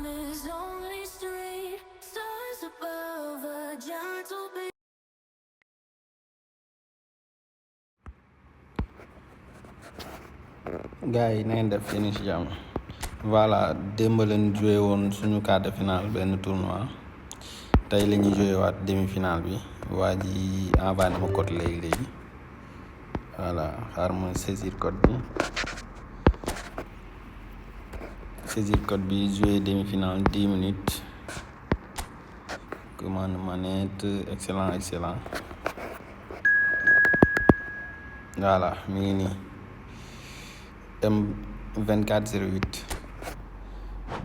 this lonely street, stars above a gentle beat. gars yi na ngeen def yéen ci jàmm. voilà démb leen joué woon suñu quart de finale benn tournoi tey la ñuy joué waat demi finale bi waa ji envoyé na ma code léegi voilà xaar ma saisir code bi joué demi finale 10 minutes commande manette excellent voilà mi ngi nii M2408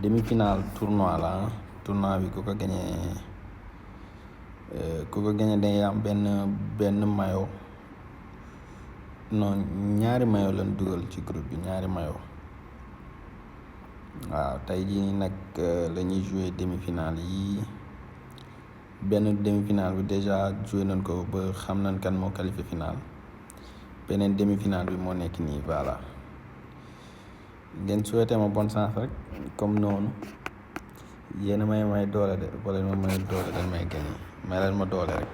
demi-finale tournoi la tournoi bi ku ko gagné day am benn maillot non ñaari maillot lañ dugal ci groupe bi ñaari maillot waaw tey jii nii nag la ñuy jouer demi-finale yi benn demi-finale bi déjà joué nañ ko ba xam nañ kan moo qualifié finale beneen demi-finale bi moo nekk nii voilà ngeen souhaité ma bonne chance rek comme noonu yéen a may doole de wala ma may doole dañ may gagné may leen ma doole rek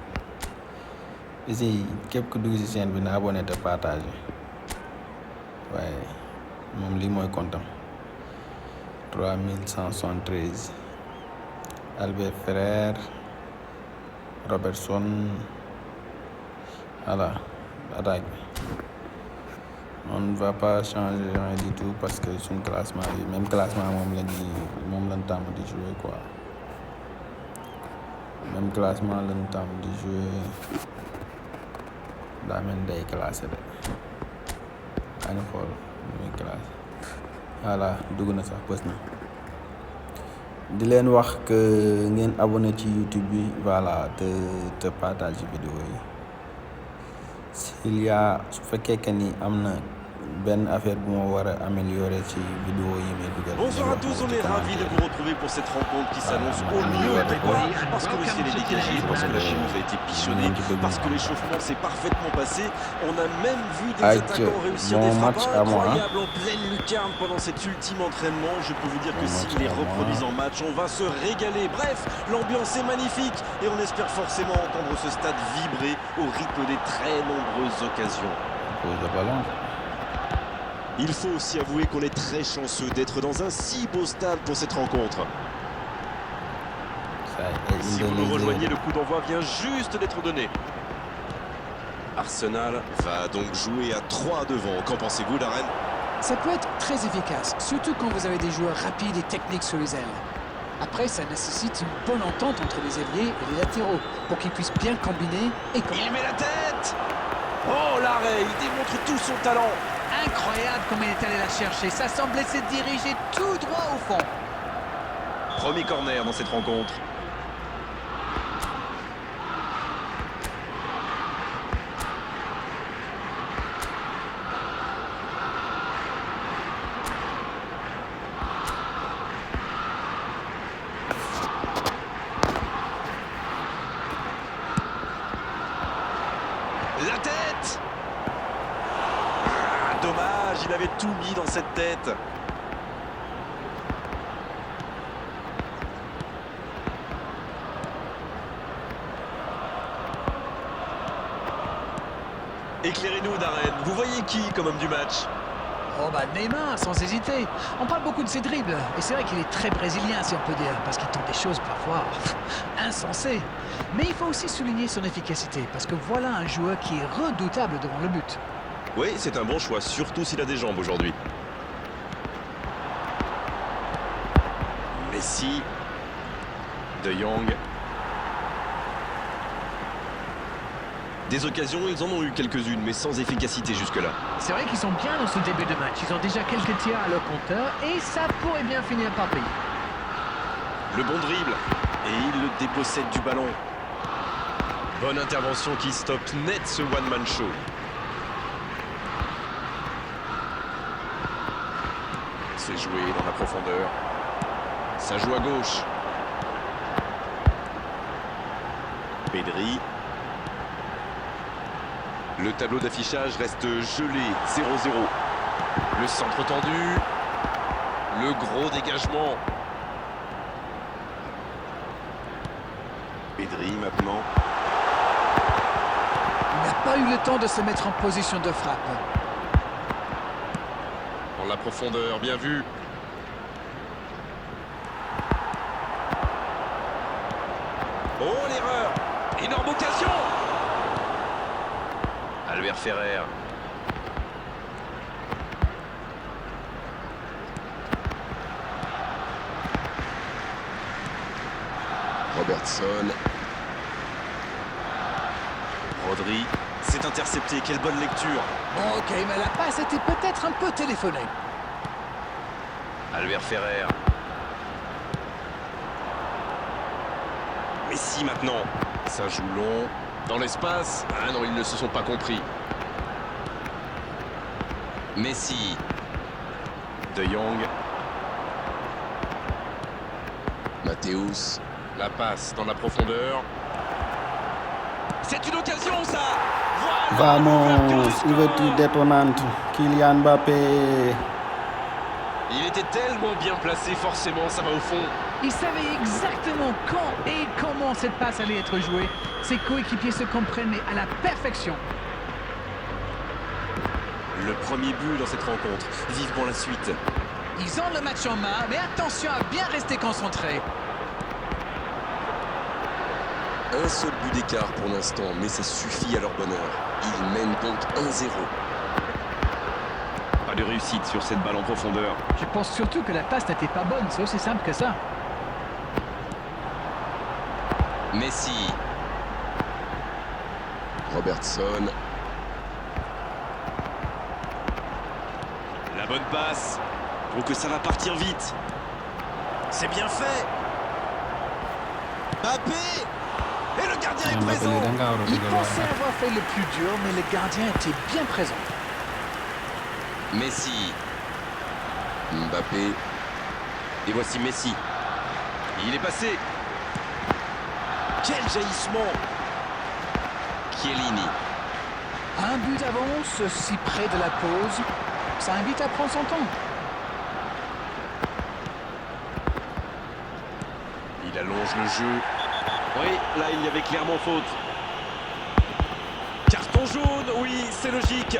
ici képp ku dugg ci chaîne bi na abonné te partagé waaye moom lii mooy comptam 3173 Albert Frère Robertson voilà attaque bi on ne va pas changer rien du tout parce que suñu classement bi même classement moom lañ tàmm di jouer quoi même classement lañ tàmm di jouer daa mel day classé de añu xool muy classé voilà dugg na sax bës na di leen wax que ngeen abonné ci YouTube bi voilà te partage vidéo yi s'il y a su fekkee que ni am na benn affaire bu ma war a améliorer ci vidéo yi may dugal. Bonsoir à tous, on est ravis de vous retrouver pour cette rencontre qui s'annonce au mieux. Pourquoi ? Parce que le ciel est dégagé, parce que la pelouse a été pichonnée, parce que l'échauffement s'est parfaitement passé. On a même vu des attaquants réussir des frappes incroyables en pleine lucarne pendant cet ultime entraînement. Je peux vous dire que s'ils les reproduisent en match, on va se régaler. Bref, l'ambiance est magnifique et on espère forcément entendre ce stade vibrer au rythme des très nombreuses occasions. Il faut aussi avouer qu'on est très chanceux d'être dans un si beau stade pour cette rencontre. Si vous nous rejoignez, le coup d'envoi vient juste d'être donné. Arsenal va donc jouer à 3 devant. Qu'en pensez-vous, Darren ? Ça peut être très efficace, surtout quand vous avez des joueurs rapides et techniques sur les ailes. Après, ça nécessite une bonne entente entre les ailiers et les latéraux pour qu'ils puissent bien combiner et... Il met la tête ! Oh, l'arrêt ! Il démontre tout son talent. Incroyable comme il est allé la chercher. Ça semblait se diriger tout droit au fond. Premier corner dans cette rencontre. La tête! Dommage, il avait tout mis dans cette tête. Éclairez-nous, Darren. Vous voyez qui comme homme du match ? Oh bah Neymar, sans hésiter. On parle beaucoup de ses dribbles. Et c'est vrai qu'il est très brésilien, si on peut dire. Parce qu'il tente des choses parfois insensées. Mais il faut aussi souligner son efficacité. Parce que voilà un joueur qui est redoutable devant le but. Oui, c'est un bon choix, surtout s'il a des jambes aujourd'hui. Messi, De Jong. Des occasions, ils en ont eu quelques-unes, mais sans efficacité jusque-là. C'est vrai qu'ils sont bien dans ce début de match. Ils ont déjà quelques tirs à leur compteur et ça pourrait bien finir par payer. Le bon dribble, et il le dépossède du ballon. Bonne intervention qui stoppe net ce one-man show. C'est joué dans la profondeur. Ça joue à gauche. Pedri. Le tableau d'affichage reste gelé, 0-0. Le centre tendu. Le gros dégagement. Pedri maintenant. Il n'a pas eu le temps de se mettre en position de frappe. Dans la profondeur, bien vu. Oh l'erreur! Énorme occasion. Albert Ferrer. Robertson. Rodri. C'est intercepté, quelle bonne lecture! Bon, ok, mais la passe était peut-être un peu téléphonée. Albert Ferrer. Messi maintenant. Ça joue long. Dans l'espace. Ah non, ils ne se sont pas compris. Messi. De Jong. Matthäus. La passe dans la profondeur. C'est une occasion, ça. Voilà. Vamos, ouverture détonnante. Kylian Mbappé. Il était tellement bien placé, forcément, ça va au fond. Il savait exactement quand et comment cette passe allait être jouée. Ses coéquipiers se comprennent mais à la perfection. Le premier but dans cette rencontre. Vivement la suite. Ils ont le match en main, mais attention à bien rester concentré. Un seul but d'écart pour l'instant, mais ça suffit à leur bonheur. Ils mènent donc 1-0. Pas de réussite sur cette balle en profondeur. Je pense surtout que la passe n'était pas bonne, c'est aussi simple que ça. Messi. Robertson. La bonne passe. Je trouve que ça va partir vite. C'est bien fait. Mbappé. Et le gardien est Mbappé présent. li da ngaa war a Il dugal pensait waaye. avoir fait le plus dur, mais le gardien était bien présent. Messi. Mbappé. Et voici Messi. Il est passé. Quel jaillissement. Chiellini. Un but d'avance, si près de la pause, ça invite à prendre son temps. Il allonge le jeu. Oui, là il y avait clairement faute. Carton jaune, oui, c'est logique.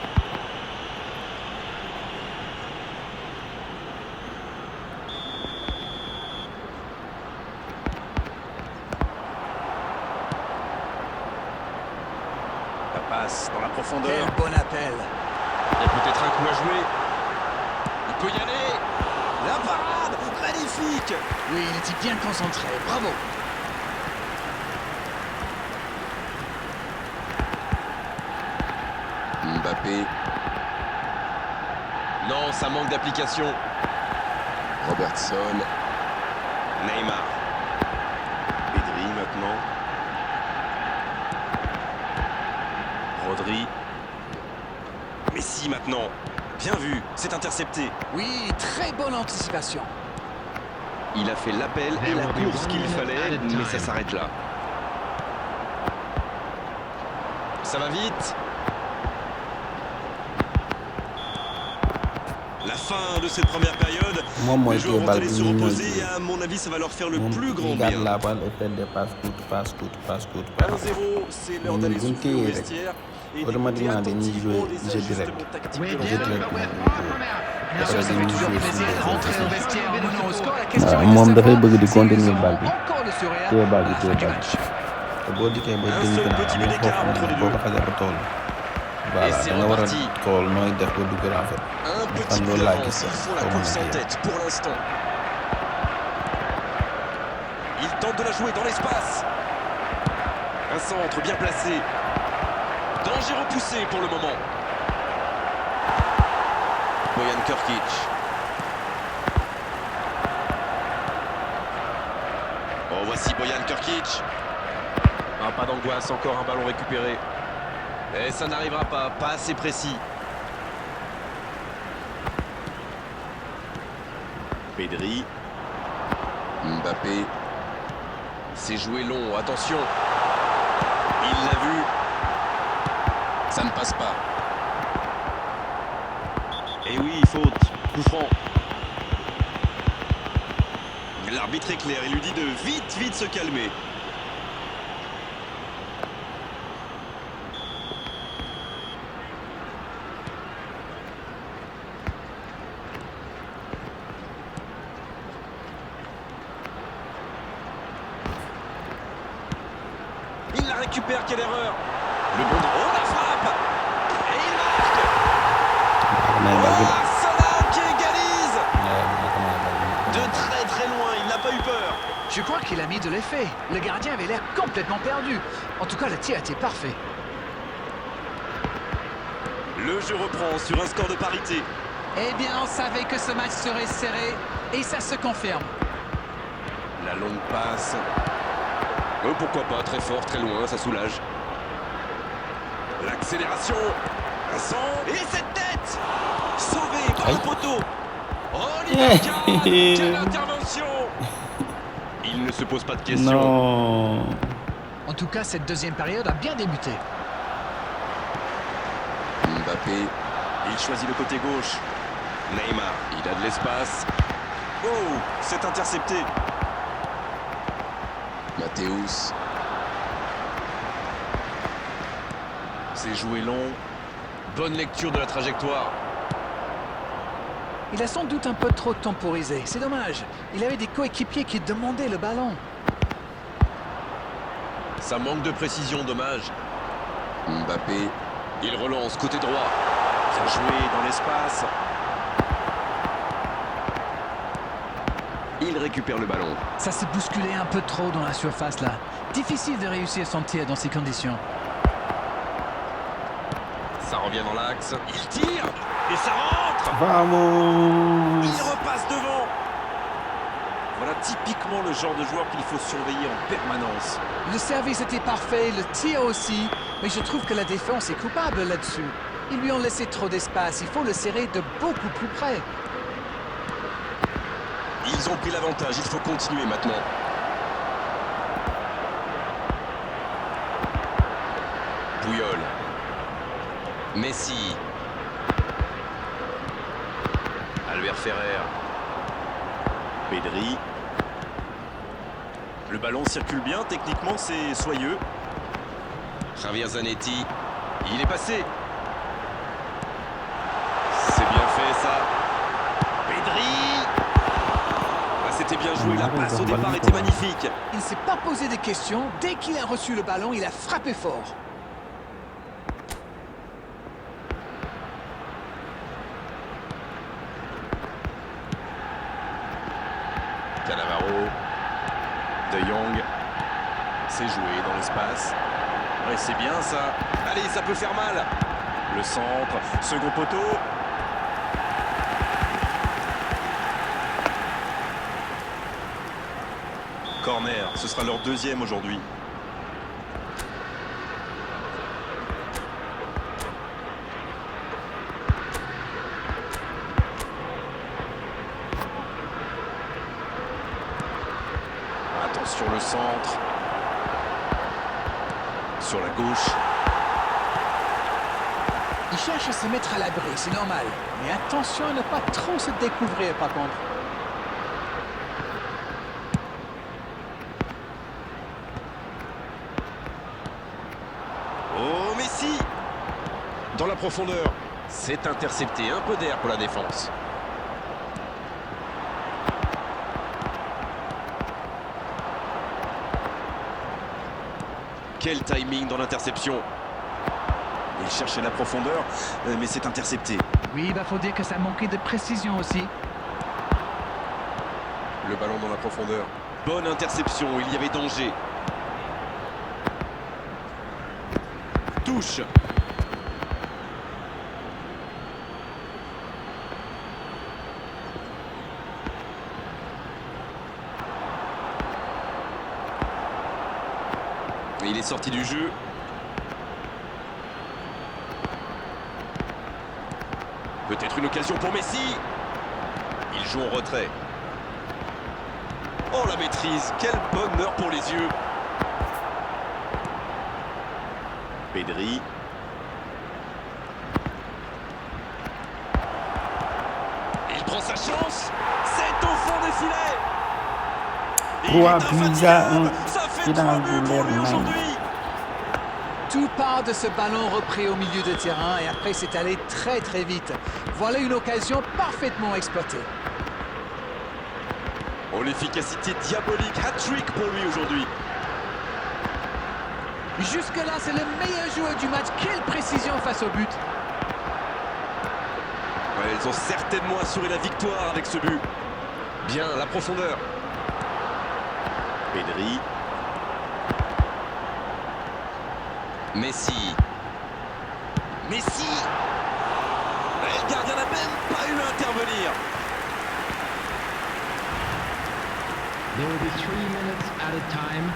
La passe dans la profondeur. Quel bon appel. Il y a peut-être un coup à jouer. Il peut y aller. La parade, magnifique. Oui, il était bien concentré, bravo. Mbappé. Non, ça manque d'application. Robertson. Neymar. Pedri maintenant. Rodri. Messi maintenant. Bien vu, c'est intercepté. Oui, très bonne anticipation. Il a fait l'appel et la course qu'il fallait, mais ça s'arrête là. Ça va vite. La fin de cette première période. Moom mooy Les joueurs vont téye bal aller bi se ñu ñëw reposer ci et à mon avis ça va leur faire le moom plus grand il garde bien. la balle et fait des passes courtes. 1-0, c'est l'heure Mais d'aller ñun buñ souffler au téyee rek, vestiaire et automatiquement d'écouter dañuy attentivement jouer les jeu ajustements direct. tactiques Oui, de leur bien, entraîneur. Bien sûr, ça fait toujours plaisir de rentrer au vestiaire en menant au score. La question Ah, est de moom dafay savoir bëgg di s'ils continuer auront bal bi. encore le sourire téye bal à bi la téye fin du bal match. bi te boo dikkee ba Un demi seul final petit am but na d'écart foofu entre les boo deux. ko xasee ba toll. Voilà, Et c'est da nga war a reparti. xool nooy def ba dugg en fait. Un petit Xam peu loolu laa d'avance. gis Ils sax font la xaw ma course en nag yow. tête pour l'instant. Il tente de la jouer dans l'espace. Un centre bien placé. Danger repoussé pour le moment. Bojan Krkić. Oh, voici Bojan Krkić. Ah, pas d'angoisse, encore un ballon récupéré. Et ça n'arrivera pas, pas assez précis. Pedri. Mbappé. C'est joué long, attention. Il l'a vu. Ça ne passe pas. Et oui, faute. Coup franc. L'arbitre est clair, il lui dit de vite se calmer. récupère, quelle erreur. Le bon oh la frappe. Et il marque. Oh, Salah qui égalise. De très très loin, il n'a pas eu peur. Je crois qu'il a mis de l'effet. Le gardien avait l'air complètement perdu. En tout cas, le tir était parfait. Le jeu reprend sur un score de parité. Eh bien, on savait que ce match serait serré et ça se confirme. La longue passe. Pourquoi pas, très fort, très loin, ça soulage. L'accélération. Un centre. Et cette tête. Sauvé par le poteau. Oh, Liverpool. Quelle intervention. Il ne se pose pas de questions. Non. En tout cas, cette deuxième période a bien débuté. Mbappé, Il choisit le côté gauche. Neymar, il a de l'espace. Oh, c'est intercepté. Mathéus, C'est joué long. Bonne lecture de la trajectoire. Il a sans doute un peu trop temporisé. C'est dommage. Il avait des coéquipiers qui demandaient le ballon. Ça manque de précision, dommage. Mbappé, il relance côté droit. Bien joué dans l'espace. Il récupère le ballon. Ça s'est bousculé un peu trop dans la surface là. Difficile de réussir son tir dans ces conditions. Ça revient dans l'axe. Il tire et ça rentre. Vamos. Il repasse devant. Voilà typiquement le genre de joueur qu'il faut surveiller en permanence. Le service était parfait, le tir aussi. Mais je trouve que la défense est coupable là-dessus. Ils lui ont laissé trop d'espace. Il faut le serrer de beaucoup plus près. Ils ont pris l'avantage, il faut continuer maintenant. Puyol. Messi. Albert Ferrer. Pedri. Le ballon circule bien, techniquement c'est soyeux. Javier Zanetti. Il est passé. C'est bien fait ça. Pedri. Ah, c'était bien joué, la passe au départ était magnifique. Il ne s'est pas posé de questions. Dès qu'il a reçu le ballon, il a frappé fort. Cannavaro. De Jong. C'est joué dans l'espace. Ouais, c'est bien ça. Allez, ça peut faire mal. Le centre, second poteau. Corner, ce sera leur deuxième aujourd'hui. Attention le centre. Sur la gauche. Il cherche à se mettre à l'abri, c'est normal. Mais attention à ne pas trop se découvrir par contre. Oh, Messi. Dans la profondeur. C'est intercepté, un peu d'air pour la défense. Quel timing dans l'interception. Il cherchait la profondeur, mais c'est intercepté. Oui, il faut dire que ça manquait de précision aussi. Le ballon dans la profondeur. Bonne interception, il y avait danger. Touche. Et il est sorti du jeu. Peut-être une occasion pour Messi. Il joue en retrait. Oh la maîtrise, quel bonheur pour les yeux. Pedri. Il prend sa chance. C'est au fond des filets. Il est infatigable. Ça fait 3 buts pour lui aujourd'hui. Tout part de ce ballon repris au milieu de terrain et après c'est allé très très vite. Voilà une occasion parfaitement exploitée. Oh, l'efficacité diabolique, hat-trick pour lui aujourd'hui. Jusque-là, c'est le meilleur joueur du match. Quelle précision face au but. Ouais, ils ont certainement assuré la victoire avec ce but. Bien, la profondeur. Pedri. Messi. Messi. Et le gardien n'a même pas eu à intervenir. There will be 3 minutes added time.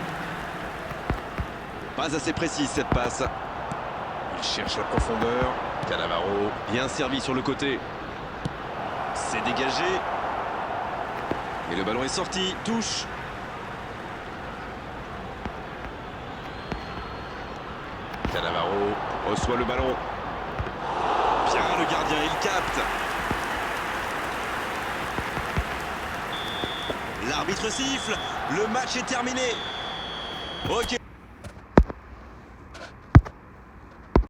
Pas assez précise cette passe. Il cherche la profondeur. Cannavaro, bien servi sur le côté. C'est dégagé. Et le ballon est sorti. Touche. Cannavaro reçoit le ballon. Bien le gardien, il capte. L'arbitre siffle. Le match est terminé. Ok.